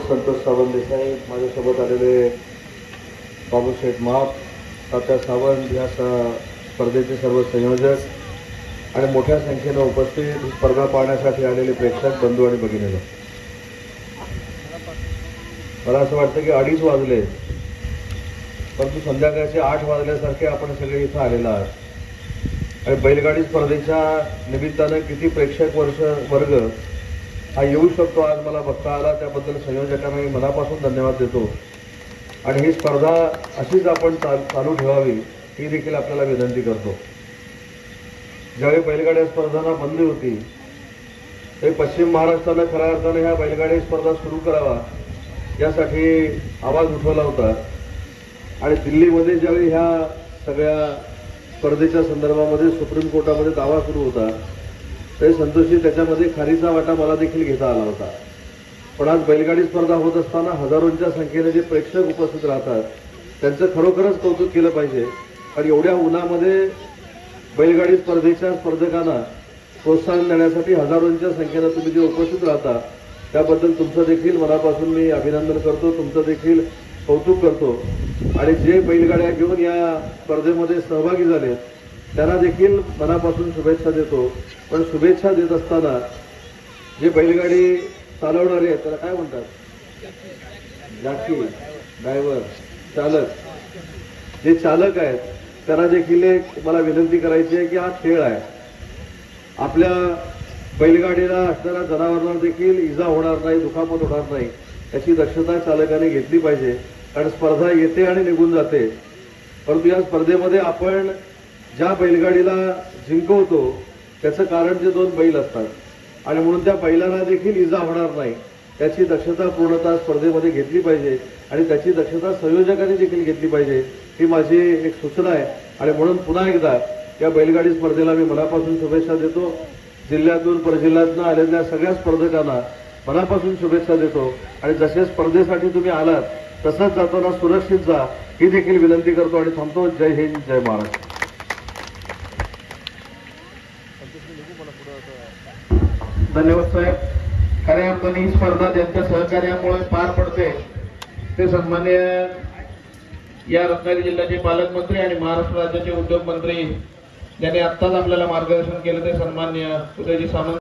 संतोष सावंत देसाई, माझ्यासोबत आलेले बाबूशेठ माप, तात्या सावंत या स्पर्धेचे सर्व संयोजक आणि मोठ्या संख्येने उपस्थित स्पर्धा पाहण्यासाठी आलेले प्रेक्षक बंधू आणि भगिनींनो, मला असं वाटतं की 2:30 वाजले, परंतु संध्याकाळचे 8 वाजल्यासारखे आपण सगळे इथं आलेला आहात आणि बैलगाडी स्पर्धेच्या निमित्तानं किती प्रेक्षक वर्ग हा येऊ शकतो आज मला बघता आला, त्याबद्दल संयोजकांना मी मनापासून धन्यवाद देतो आणि ही स्पर्धा अशीच आपण चालू ठेवावी ही देखील आपल्याला विनंती करतो। ज्यावेळी बैलगाड्या स्पर्धांना बंदी होती ते पश्चिम महाराष्ट्राला खऱ्या अर्थाने ह्या बैलगाडी स्पर्धा सुरू करावा यासाठी आवाज उठवला होता आणि दिल्लीमध्ये ज्यावेळी ह्या सगळ्या स्पर्धेच्या संदर्भामध्ये सुप्रीम कोर्टामध्ये दावा सुरू होता ते संतोषी त्याच्यामध्ये खारीचा वाटा मला देखील घेता आला होता। पण आज बैलगाडी स्पर्धा होत असताना हजारोंच्या संख्येने जे प्रेक्षक उपस्थित राहतात त्यांचं खरोखरच कौतुक केलं पाहिजे आणि एवढ्या उन्हामध्ये बैलगाडी स्पर्धेच्या स्पर्धकांना प्रोत्साहन देण्यासाठी हजारोंच्या संख्येने तुम्ही जे उपस्थित राहता त्याबद्दल तुमचं देखील मनापासून मी अभिनंदन करतो, तुमचं देखील कौतुक करतो आणि जे बैलगाड्या घेऊन या स्पर्धेमध्ये सहभागी झाले त्यांना देखील मनापासून शुभेच्छा देतो। पण शुभेच्छा देत असताना जे बैलगाडी चालवणारे आहेत त्याला काय म्हणतात, जॉकी, ड्रायव्हर, चालक, जे चालक आहेत त्यांना देखील एक मला विनंती करायची आहे की हा खेळ आहे, आपल्या बैलगाडीला असणाऱ्या जनावरांना देखील इजा होणार नाही, दुखापत होणार नाही याची दक्षता चालकाने घेतली पाहिजे। कारण स्पर्धा येते आणि निघून जाते, परंतु या स्पर्धेमध्ये आपण ज्या बैलगाडीला जिंकवतो त्याचं कारण जे 2 बैल असतात आणि म्हणून त्या बैलांना देखील इजा होणार नाही त्याची दक्षता पूर्णतः स्पर्धेमध्ये घेतली पाहिजे आणि त्याची दक्षता संयोजकांनी देखील घेतली पाहिजे ही माझी एक सूचना आहे। आणि म्हणून पुन्हा एकदा या बैलगाडी स्पर्धेला मी मनापासून शुभेच्छा देतो। जिल्ह्यातून परजिल्ह्यातून आलेल्या सगळ्या स्पर्धकांना मनापासून शुभेच्छा देतो आणि जसे स्पर्धेसाठी तुम्ही आलात तसंच जाताना सुरक्षित जा ही देखील विनंती करतो आणि थांबतो। जय हिंद, जय महाराष्ट्र। धन्यवाद साहेब। खऱ्या अर्थाने ही स्पर्धा त्यांच्या सहकार्यामुळे पार पडते ते सन्माननीय या रत्नागिरी जिल्ह्याचे पालकमंत्री आणि महाराष्ट्र राज्याचे उद्योग मंत्री ज्यांनी आत्ताच आपल्याला मार्गदर्शन केलं ते सन्माननीय उदयजी सामंत